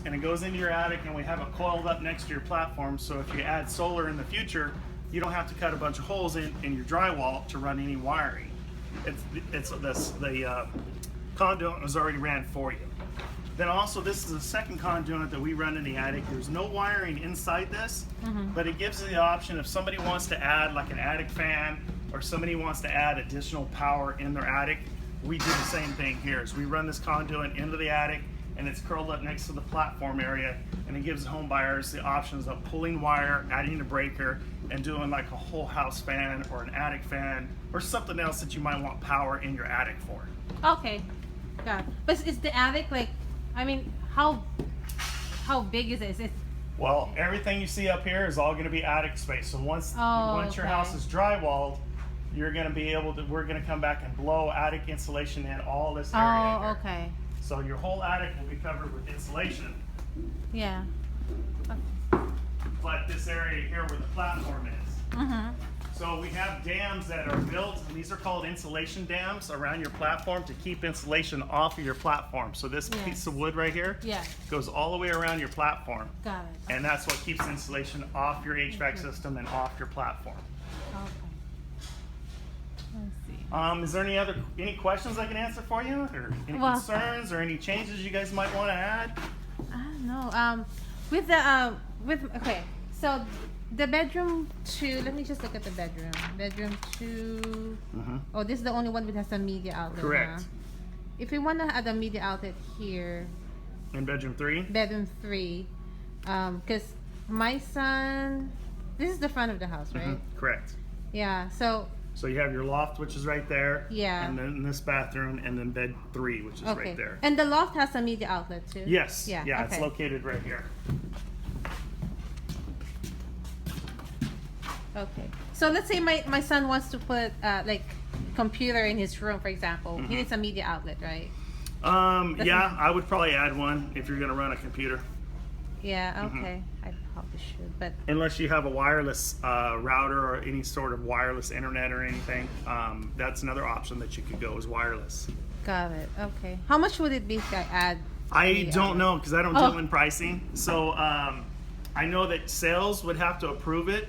and it goes into your attic, and we have it coiled up next to your platform, so if you add solar in the future, you don't have to cut a bunch of holes in your drywall to run any wiring. The conduit was already ran for you. Then also, this is the second conduit that we run in the attic. There's no wiring inside this, but it gives you the option if somebody wants to add like an attic fan, or somebody wants to add additional power in their attic, we do the same thing here. Is we run this conduit into the attic, and it's curled up next to the platform area, and it gives home buyers the options of pulling wire, adding a breaker, and doing like a whole house fan or an attic fan or something else that you might want power in your attic for. Okay, got it. But is the attic like, I mean, how big is it? Is it? Well, everything you see up here is all going to be attic space. So once your house is drywalled, you're going to be able to. We're going to come back and blow attic insulation in all this area. Oh, here. okay. So your whole attic will be covered with insulation. Yeah. But this area here where the platform is. So we have dams that are built, and these are called insulation dams around your platform to keep insulation off of your platform. So this piece of wood right here goes all the way around your platform. Got it. And that's what keeps insulation off your HVAC system and off your platform. Okay. Let's see. Is there any questions I can answer for you, or any concerns, or any changes you guys might want to add? I don't know. Okay. So the bedroom 2. Let me just look at the bedroom. Bedroom 2. Oh, this is the only one that has a media outlet. Correct. Huh? If we want to add a media outlet here. In bedroom 3. Bedroom 3, because my son. This is the front of the house, right? Correct. Yeah. So you have your loft, which is right there. Yeah. And then this bathroom, and then bed 3, which is right there. And the loft has a media outlet too? Yes. Yeah. Yeah, it's located right here. Okay. So let's say my son wants to put like computer in his room, for example. He needs a media outlet, right? Yeah, I would probably add one if you're going to run a computer. Yeah, okay. I probably should, but unless you have a wireless router or any sort of wireless internet or anything, that's another option that you could go is wireless. Got it. Okay. How much would it be if I add? I don't know, because I don't deal in pricing. So I know that sales would have to approve it,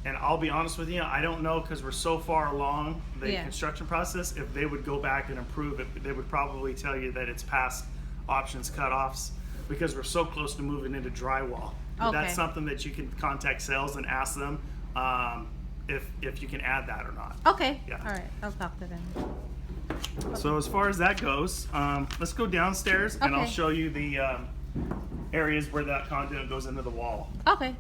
and I'll be honest with you, I don't know, because we're so far along the construction process. If they would go back and approve it, they would probably tell you that it's past options cutoffs, because we're so close to moving into drywall. But that's something that you can contact sales and ask them if you can add that or not. Okay. Yeah. All right. I'll talk to them. So as far as that goes, let's go downstairs and I'll show you the areas where that conduit goes into the wall. Okay.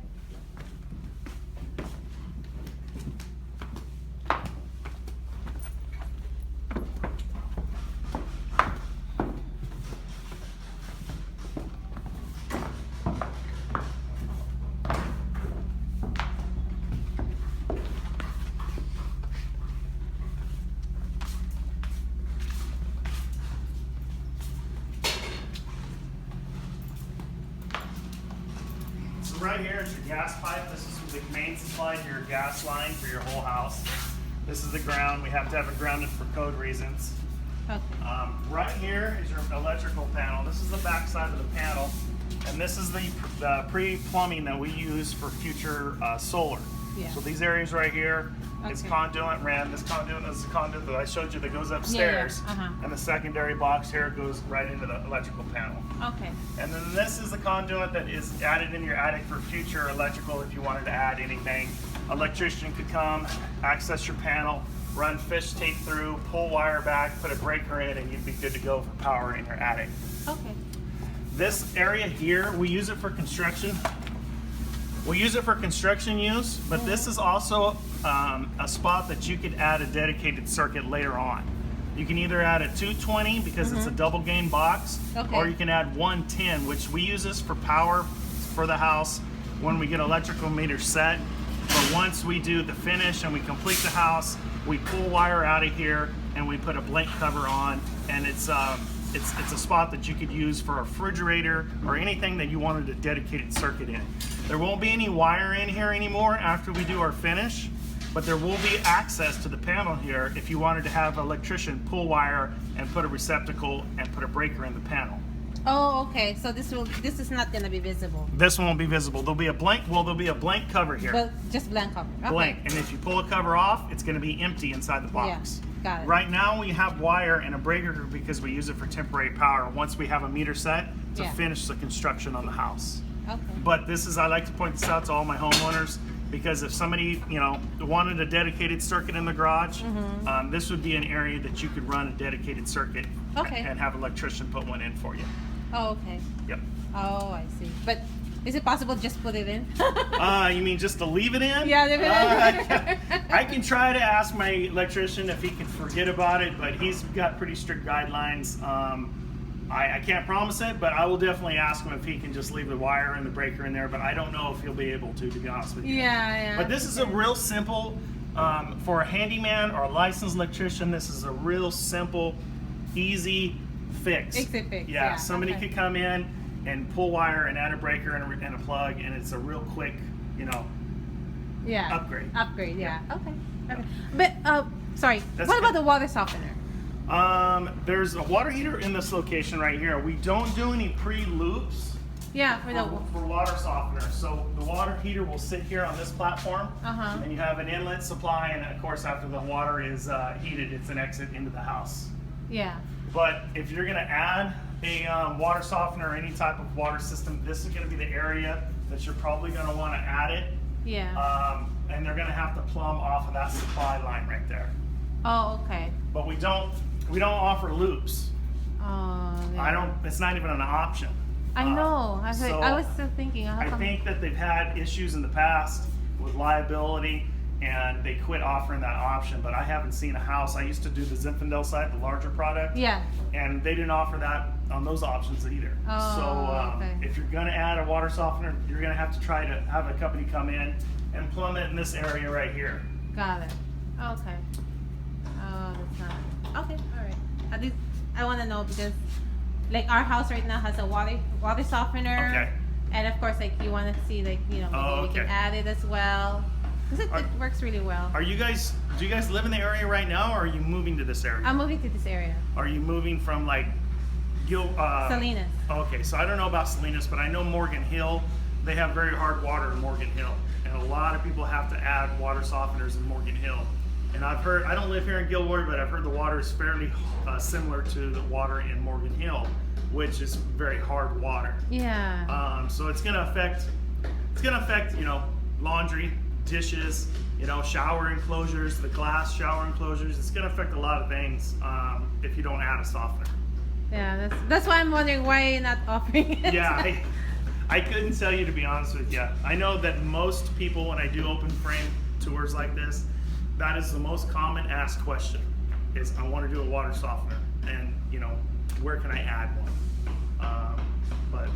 Right here is your gas pipe. This is the main supply to your gas line for your whole house. This is the ground. We have to have it grounded for code reasons. Okay. Right here is your electrical panel. This is the back side of the panel, and this is the pre-plumbing that we use for future solar. Yeah. So these areas right here is conduit ran. This conduit is the conduit that I showed you that goes upstairs, and the secondary box here goes right into the electrical panel. Okay. And then this is the conduit that is added in your attic for future electrical if you wanted to add anything. Electrician could come, access your panel, run fish tape through, pull wire back, put a breaker in, and you'd be good to go for power in your attic. Okay. This area here, we use it for construction. We use it for construction use, but this is also a spot that you could add a dedicated circuit later on. You can either add a 220 because it's a double gain box, or you can add 110, which we use this for power for the house when we get electrical meters set. But once we do the finish and we complete the house, we pull wire out of here and we put a blank cover on, and it's a spot that you could use for a refrigerator or anything that you wanted a dedicated circuit in. There won't be any wire in here anymore after we do our finish, but there will be access to the panel here if you wanted to have an electrician pull wire and put a receptacle and put a breaker in the panel. Oh, okay. So this is not gonna be visible, This one won't be visible. There'll be a blank cover here. but just blank cover. Okay. Blank. And if you pull a cover off, it's going to be empty inside the box. Yeah, got it. Right now we have wire and a breaker because we use it for temporary power once we have a meter set to Yeah. finish the construction on the house. Okay. But I like to point this out to all my homeowners because if somebody, wanted a dedicated circuit in the garage, this would be an area that you could run a dedicated circuit Okay. and have an electrician put one in for you. Oh, okay. Yep. Oh, I see. But is it possible to just put it in? You mean just to leave it in? Yeah, leave it in. I can try to ask my electrician if he can forget about it, but he's got pretty strict guidelines. I can't promise it, but I will definitely ask him if he can just leave the wire and the breaker in there, but I don't know if he'll be able to be honest with you. Yeah. But this is a real simple, for a handyman or a licensed electrician, this is a real simple, easy fix. Easy fix, Yeah, yeah, somebody okay. could come in and pull wire and add a breaker and a plug, and it's a real quick, Yeah. upgrade. Upgrade. Yeah. Okay. But sorry. That's what good. about the water softener? There's a water heater in this location right here. We don't do any pre-loops Yeah, for the. for water softener. So the water heater will sit here on this platform, Uh-huh. and you have an inlet supply, and of course after the water is heated, it's an exit into the house. Yeah. But if you're gonna add a water softener or any type of water system, this is gonna be the area that you're probably gonna wanna add it. Yeah. And they're gonna have to plumb off of that supply line right there. Oh, okay. But we don't offer loops. Oh. Yeah. It's not even an option. I know. I was still thinking. How I come? think that they've had issues in the past with liability and they quit offering that option, but I haven't seen a house. I used to do the Zinfandel side, the larger product. Yeah. And they didn't offer that on those options either. Oh, So okay. if you're gonna add a water softener, you're gonna have to try to have a company come in and plumb it in this area right here. Got it. Okay. Oh, that's not. Okay. All right. At least I want to know because, like, our house right now has a water softener. Okay. And of course, like, you want to see, like, maybe Oh, we can okay. add it as well. Because it works really well. Do you guys live in the area right now, or are you moving to this area? I'm moving to this area. Are you moving from like Salinas. Okay, so I don't know about Salinas, but I know Morgan Hill. They have very hard water in Morgan Hill, and a lot of people have to add water softeners in Morgan Hill. And I've heard, I don't live here in Gilroy, but I've heard the water is fairly similar to the water in Morgan Hill, which is very hard water. Yeah. So it's gonna affect, laundry, dishes, shower enclosures, the glass shower enclosures. It's gonna affect a lot of things if you don't add a softener. Yeah. That's why I'm wondering why you're not offering it. Yeah, I couldn't tell you, to be honest with you. I know that most people, when I do open frame tours like this, that is the most common asked question, is I want to do a water softener, and where can I add one? But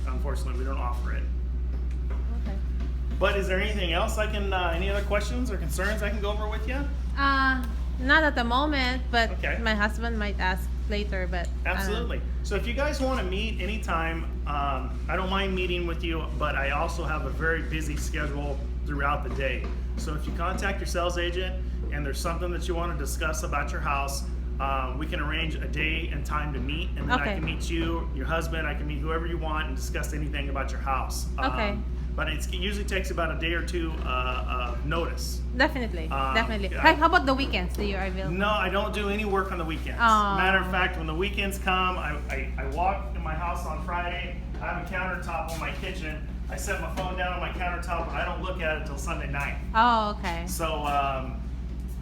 unfortunately, we don't offer it. Okay. But is there anything else any other questions or concerns I can go over with you? Not at the moment, but Okay. my husband might ask later. But Absolutely. So if you guys want to meet anytime, I don't mind meeting with you, but I also have a very busy schedule throughout the day. So if you contact your sales agent and there's something that you want to discuss about your house, we can arrange a day and time to meet, and then Okay. I can meet you, your husband, I can meet whoever you want and discuss anything about your house. Okay. But it usually takes about a day or two of notice. definitely. yeah. Like, how about the weekends? Do you are available? No, I don't do any work on the weekends. Oh. Matter of fact, when the weekends come, I walk in my house on Friday. I have a countertop on my kitchen. I set my phone down on my countertop, and I don't look at it until Sunday night. Oh, okay. So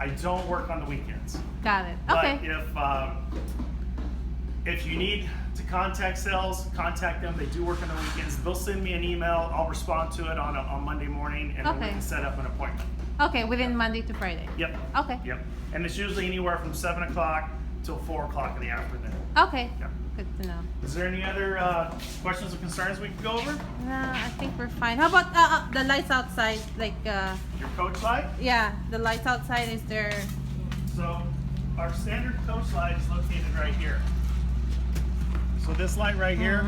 I don't work on the weekends. Got it. But Okay. if you need to contact sales, contact them. They do work on the weekends. They'll send me an email. I'll respond to it on Monday morning, and then we Okay. can set up an appointment. Okay, within Monday to Friday. Yep. Okay. Yep. And it's usually anywhere from 7 o'clock till 4 o'clock in the afternoon. Okay. Yep. Good to know. Is there any other questions or concerns we can go over? No, I think we're fine. How about the lights outside? Like, Your coach light? yeah, the lights outside. Is there? So our standard coach light is located right here. So this light right here,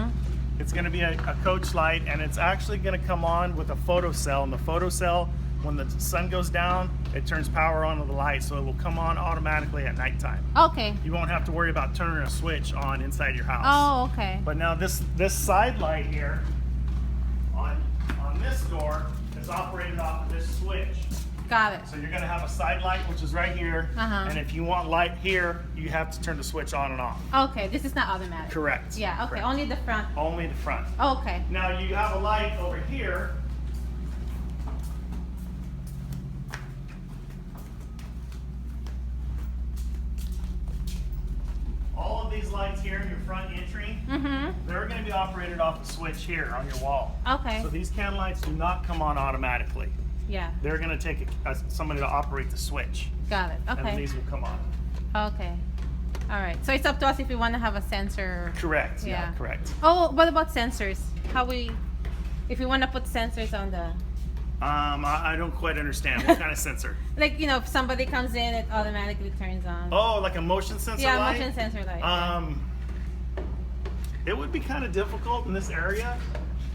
it's going to be a coach light, and it's actually going to come on with a photo cell, and the photo cell when the sun goes down, it turns power on to the light, so it will come on automatically at nighttime. Okay. You won't have to worry about turning a switch on inside your house. Oh, okay. But now this side light here on this door is operated off of this switch. Got it. So you're gonna have a side light, which is right here, and if you want light here, you have to turn the switch on and off. Okay, this is not automatic. Correct. Yeah, okay, Correct. only the front. Only the front. Okay. Now you have a light over here. All of these lights here in your front entry, they're going to be operated off a switch here on your wall. Okay. So these can lights do not come on automatically. Yeah. They're going to take somebody to operate the switch. Got it. And Okay. these will come on. Okay. All right. So it's up to us if we want to have a sensor. Correct. Yeah. Correct. Oh, what about sensors? If we want to put sensors on the, I don't quite understand. What kind of sensor? like, if somebody comes in, it automatically turns on. Oh, like a motion sensor yeah, light? motion sensor light. It would be kind of difficult in this area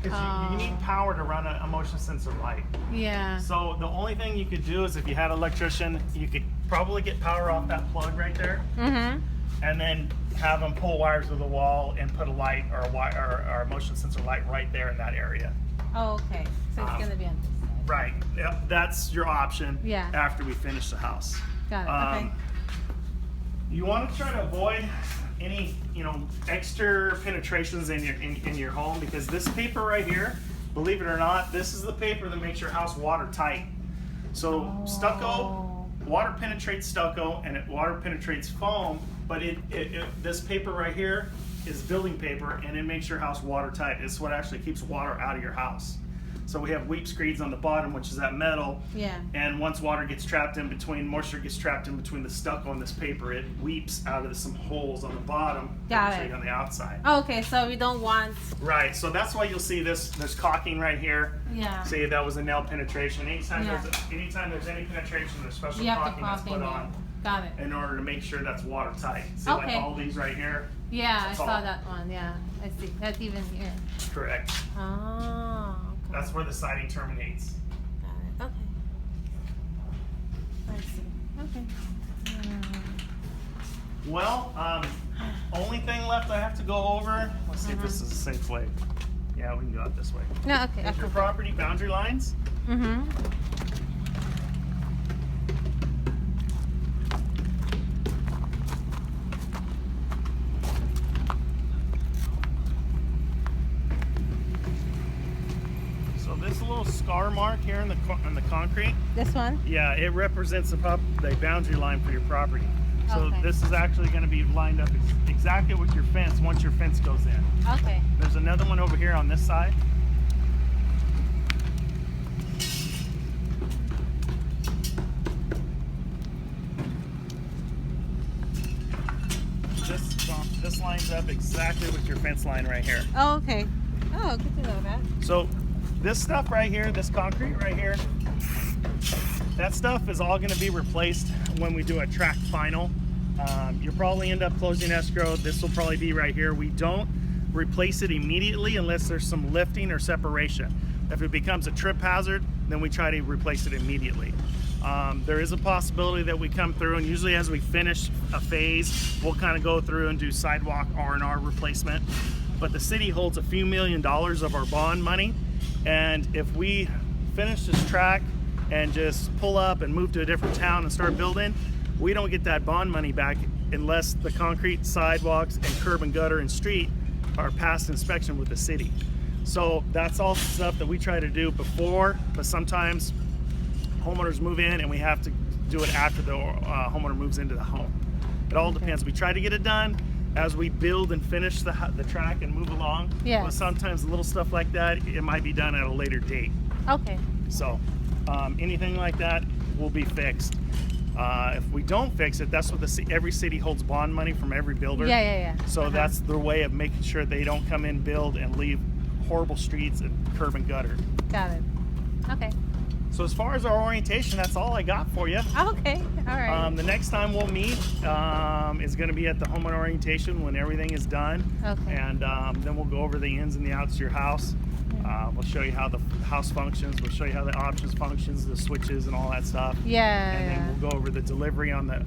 because you need power to run a motion sensor light. Yeah. So the only thing you could do is if you had an electrician, you could probably get power off that plug right there, and then have them pull wires to the wall and put a light or a motion sensor light right there in that area. Oh, okay. So it's gonna be on this side. Right. Yep. That's your option. Yeah. After we finish the house. Got it. Okay. You want to try to avoid any extra penetrations in your home, because this paper right here, believe it or not, this is the paper that makes your house watertight. So stucco, water penetrates stucco and water penetrates foam, but this paper right here is building paper and it makes your house watertight. It's what actually keeps water out of your house. So we have weep screeds on the bottom, which is that metal. Yeah. And once water gets trapped in between, moisture gets trapped in between the stucco and this paper, it weeps out of some holes on the bottom. Got it. On the outside. Okay, so we don't want. Right. So that's why you'll see this. There's caulking right here. Yeah. See, that was a nail penetration. Anytime Yeah. there's any penetration, there's special You have caulking to that's caulking put in. on Got it. in order to make sure that's watertight. See, Okay. like all these right here. Yeah, I That's saw all. that one. Yeah, I see. That's even here. Correct. Oh. Okay. That's where the siding terminates. Got it. Okay. I see. Okay. Well, only thing left I have to go over. Let's see if this is a safe way. Yeah, we can go out this way. No, okay. Is your property boundary lines? So this little scar mark here in the concrete, This one? yeah, it represents the boundary line for your property. So Okay. this is actually going to be lined up exactly with your fence once your fence goes in. Okay. There's another one over here on this side. This lines up exactly with your fence line right here. Oh, okay. Oh, good to know that. So this stuff right here, this concrete right here, that stuff is all going to be replaced when we do a track final. You'll probably end up closing escrow. This will probably be right here. We don't replace it immediately unless there's some lifting or separation. If it becomes a trip hazard, then we try to replace it immediately. There is a possibility that we come through, and usually as we finish a phase, we'll kind of go through and do sidewalk R&R replacement. But the city holds a few $1 million of our bond money, and if we finish this track and just pull up and move to a different town and start building, we don't get that bond money back unless the concrete sidewalks and curb and gutter and street are past inspection with the city. So that's all stuff that we try to do before, but sometimes homeowners move in and we have to do it after the homeowner moves into the home. It all depends. We try to get it done as we build and finish the track and move along. Yes. But sometimes little stuff like that, it might be done at a later date. Okay. So anything like that will be fixed. If we don't fix it, that's what every city holds bond money from every builder. Yeah. So that's their way of making sure they don't come in, build, and leave horrible streets and curb and gutter. Got it. Okay. So as far as our orientation, that's all I got for you. Okay. All right. The next time we'll meet is going to be at the homeowner orientation when everything is done. Okay. And then we'll go over the ins and the outs of your house. We'll show you how the house functions. We'll show you how the options functions, the switches, and all that stuff. Yeah. And then we'll go over the delivery on the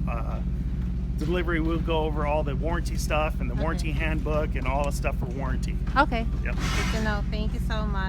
delivery. We'll go over all the warranty stuff and the warranty handbook and all the stuff for warranty. Okay. Yep. Good to know. Thank you so much.